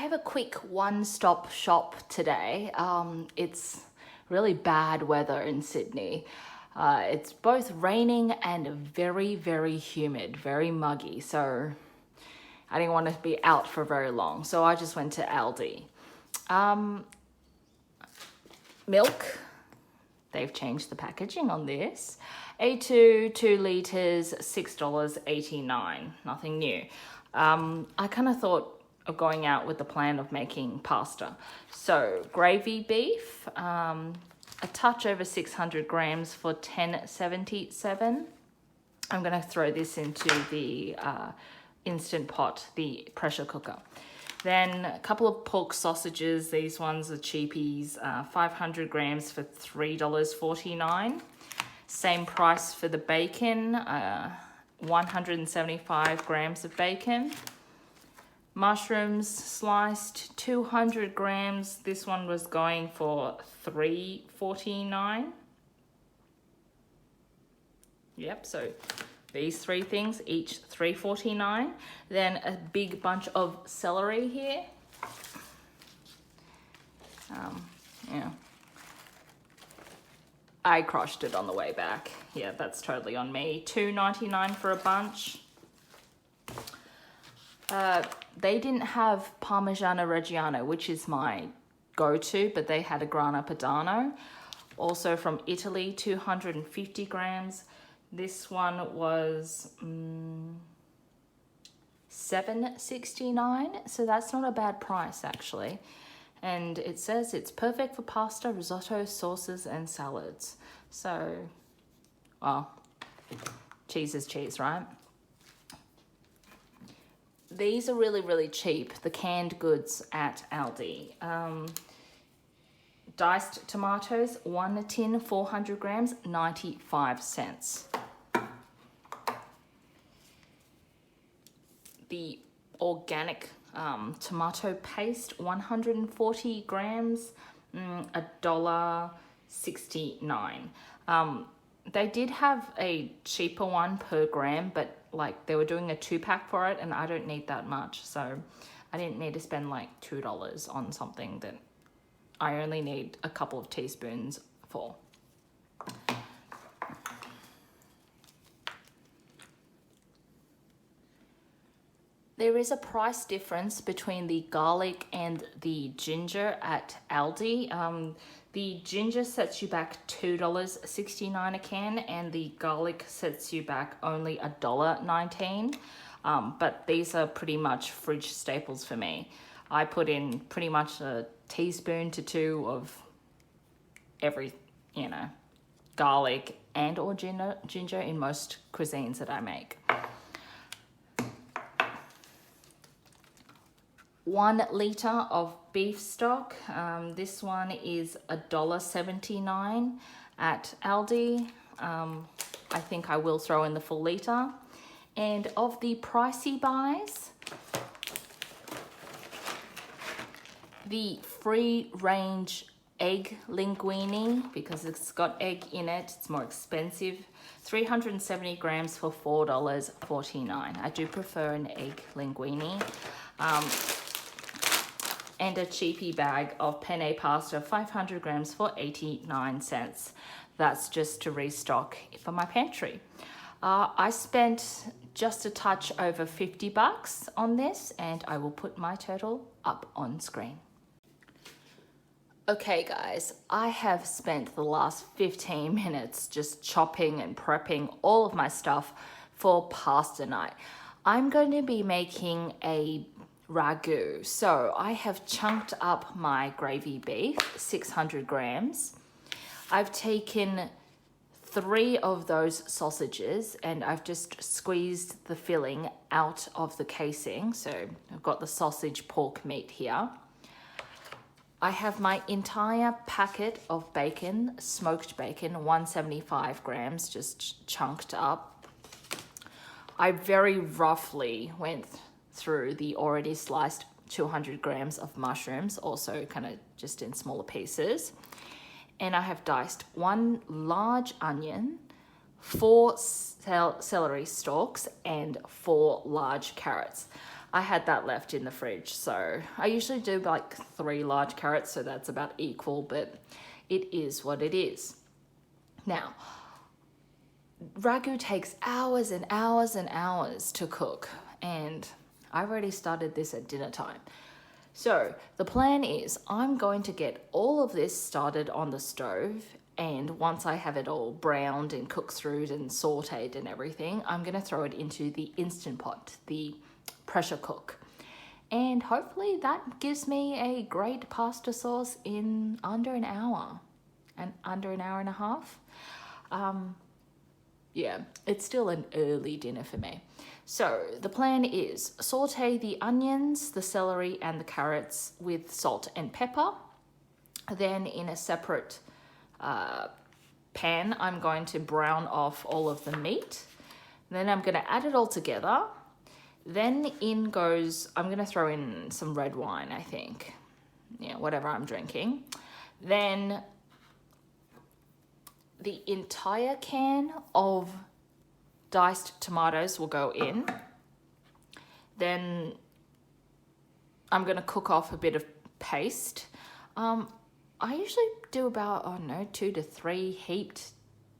have a quick one-stop shop today. It's really bad weather in Sydney. It's both raining and very, very humid, very muggy. So I didn't want to be out for very long. So I just went to Aldi. Milk. They've changed the packaging on this. A2, 2 litres, $6.89. Nothing new. I kind of thought of going out with the plan of making pasta. So gravy beef, a touch over 600 grams for $10.77. I'm going to throw this into the Instant Pot, the pressure cooker. Then a couple of pork sausages. These ones are cheapies, 500 grams for $3.49. Same price for the bacon, 175 grams of bacon. Mushrooms sliced, 200 grams. This one was going for $3.49. Yep, so these three things, each $3.49. Then a big bunch of celery here. Yeah. I crushed it on the way back. Yeah, that's totally on me. $2.99 for a bunch. They didn't have Parmigiano Reggiano, which is my go-to, but they had a Grana Padano. Also from Italy, 250 grams. This one was $7.69, so that's not a bad price actually. And it says it's perfect for pasta, risotto, sauces, and salads. So, well, cheese is cheese, right? These are really, really cheap, the canned goods at Aldi. Diced tomatoes, one tin, 400 grams, 95 cents. The organic tomato paste, 140 grams, $1.69. They did have a cheaper one per gram, but like they were doing a 2-pack for it, and I don't need that much, so I didn't need to spend like $2 on something that I only need a couple of teaspoons for. There is a price difference between the garlic and the ginger at Aldi. The ginger sets you back $2.69 a can, and the garlic sets you back only $1.19. But these are pretty much fridge staples for me. I put in pretty much a teaspoon to 2 of every, garlic and or ginger in most cuisines that I make. 1 liter of beef stock. This one is $1.79 at Aldi. I think I will throw in the full liter. And of the pricey buys, the free range egg linguine, because it's got egg in it, it's more expensive. 370 grams for $4.49. I do prefer an egg linguine. And a cheapy bag of penne pasta, 500 grams for 89 cents. That's just to restock for my pantry. I spent just a touch over $50 on this, and I will put my total up on screen. Okay guys, I have spent the last 15 minutes just chopping and prepping all of my stuff for pasta night. I'm going to be making a ragu. So I have chunked up my gravy beef, 600 grams. I've taken 3 of those sausages and I've just squeezed the filling out of the casing. So I've got the sausage pork meat here. I have my entire packet of bacon, smoked bacon, 175 grams, just chunked up. I very roughly went through the already sliced 200 grams of mushrooms, also kind of just in smaller pieces. And I have diced 1 large onion, 4 celery stalks, and 4 large carrots. I had that left in the fridge. So I usually do like 3 large carrots, so that's about equal, but it is what it is. Now, ragu takes hours and hours and hours to cook, and I've already started this at dinner time. So the plan is I'm going to get all of this started on the stove, and once I have it all browned and cooked through and sauteed and everything, I'm going to throw it into the Instant Pot, the pressure cook. And hopefully that gives me a great pasta sauce in under an hour and under an hour and a half. Yeah, it's still an early dinner for me. So the plan is saute the onions, the celery and the carrots with salt and pepper. Then in a separate pan, I'm going to brown off all of the meat. Then I'm going to add it all together. Then in goes, I'm going to throw in some red wine, I think. Yeah, whatever I'm drinking. Then the entire can of diced tomatoes will go in. Then I'm going to cook off a bit of paste. I usually do about, 2 to 3 heaped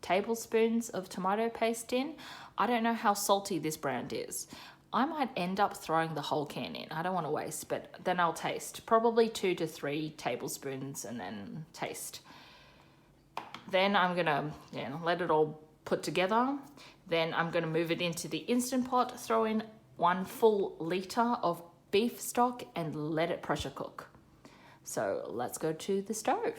tablespoons of tomato paste in. I don't know how salty this brand is. I might end up throwing the whole can in. I don't want to waste, but then I'll taste. Probably 2 to 3 tablespoons and then taste. Then I'm going to let it all put together. Then I'm going to move it into the Instant Pot, throw in 1 full litre of beef stock and let it pressure cook. So let's go to the stove.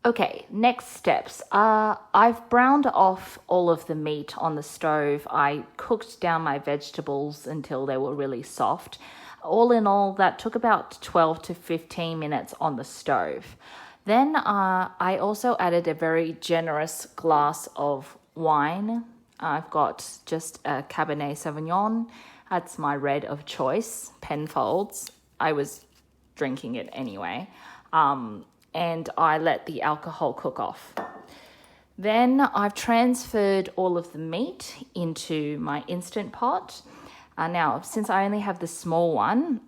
Okay, next steps. I've browned off all of the meat on the stove. I cooked down my vegetables until they were really soft. All in all, that took about 12 to 15 minutes on the stove. Then I also added a very generous glass of wine. I've got just a Cabernet Sauvignon. That's my red of choice, Penfolds. I was drinking it anyway. And I let the alcohol cook off. Then I've transferred all of the meat into my Instant Pot. Now, since I only have the small one,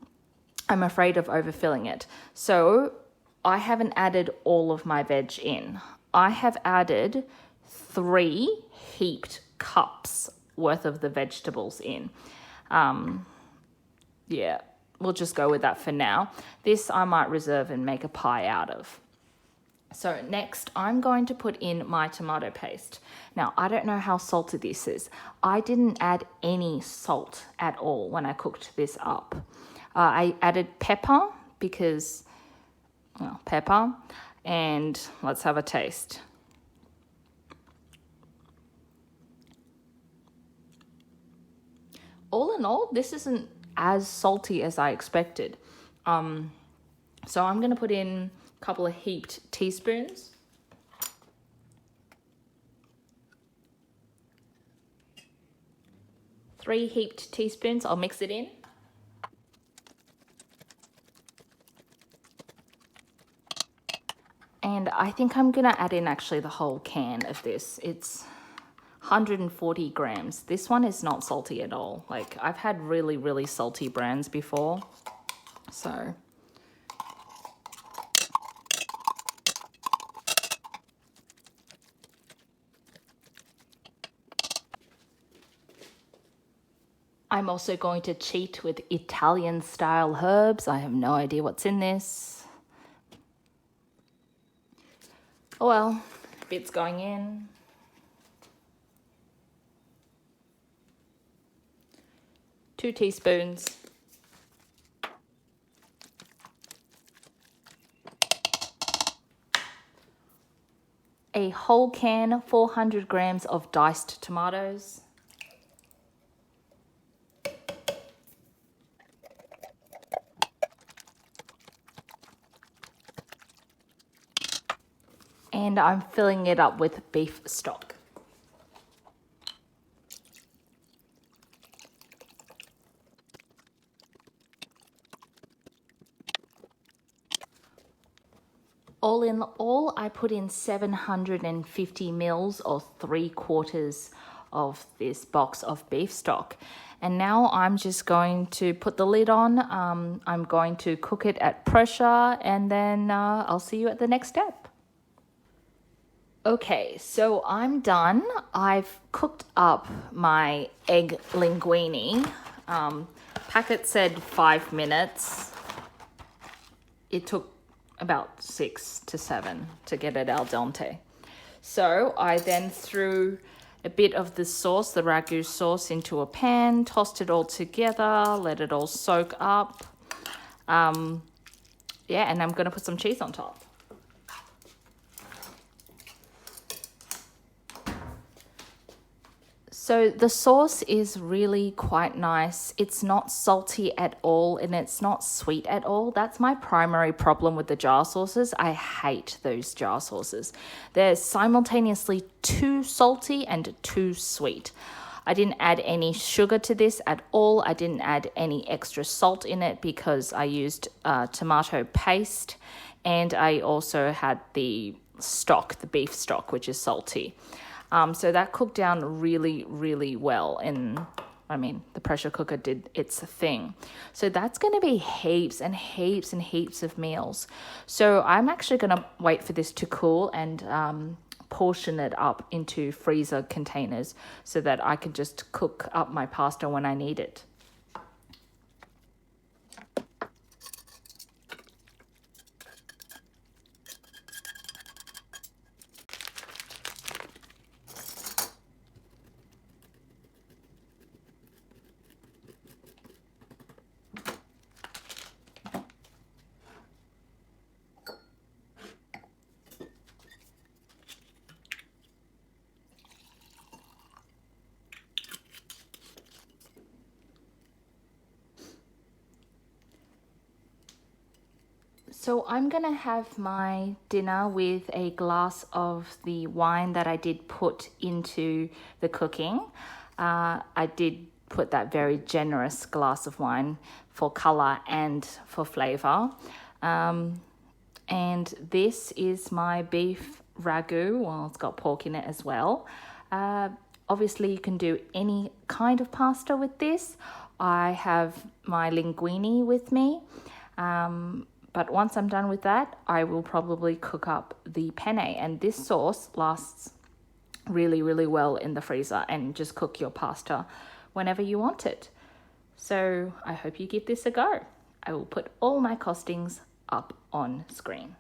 I'm afraid of overfilling it. So I haven't added all of my veg in. I have added 3 heaped cups worth of the vegetables in. We'll just go with that for now. This I might reserve and make a pie out of. So next, I'm going to put in my tomato paste. Now, I don't know how salty this is. I didn't add any salt at all when I cooked this up. I added pepper and let's have a taste. All in all, this isn't as salty as I expected. So I'm going to put in a couple of heaped teaspoons. Three heaped teaspoons. I'll mix it in. And I think I'm going to add in actually the whole can of this. It's 140 grams. This one is not salty at all. Like, I've had really, really salty brands before. So I'm also going to cheat with Italian style herbs. I have no idea what's in this. Oh well, bits going in. Two teaspoons. A whole can, 400 grams of diced tomatoes. And I'm filling it up with beef stock. All in all, I put in 750 mils or 3/4 of this box of beef stock. And now I'm just going to put the lid on. I'm going to cook it at pressure, and then I'll see you at the next step. Okay, so I'm done. I've cooked up my egg linguine. Packet said 5 minutes. It took about 6 to 7 to get it al dente. So I then threw a bit of the sauce, the ragu sauce, into a pan, tossed it all together, let it all soak up. And I'm going to put some cheese on top. So the sauce is really quite nice. It's not salty at all, and it's not sweet at all. That's my primary problem with the jar sauces. I hate those jar sauces. They're simultaneously too salty and too sweet. I didn't add any sugar to this at all. I didn't add any extra salt in it because I used tomato paste, and I also had the stock, the beef stock, which is salty. So that cooked down really, really well. And I mean, the pressure cooker did its thing. So that's going to be heaps and heaps and heaps of meals. So I'm actually going to wait for this to cool and portion it up into freezer containers so that I can just cook up my pasta when I need it. So I'm going to have my dinner with a glass of the wine that I did put into the cooking. I did put that very generous glass of wine for color and for flavor. And this is my beef ragu. Well, it's got pork in it as well. Obviously, you can do any kind of pasta with this. I have my linguine with me. But once I'm done with that, I will probably cook up the penne. And this sauce lasts really, really well in the freezer, and just cook your pasta whenever you want it. So I hope you give this a go. I will put all my costings up on screen.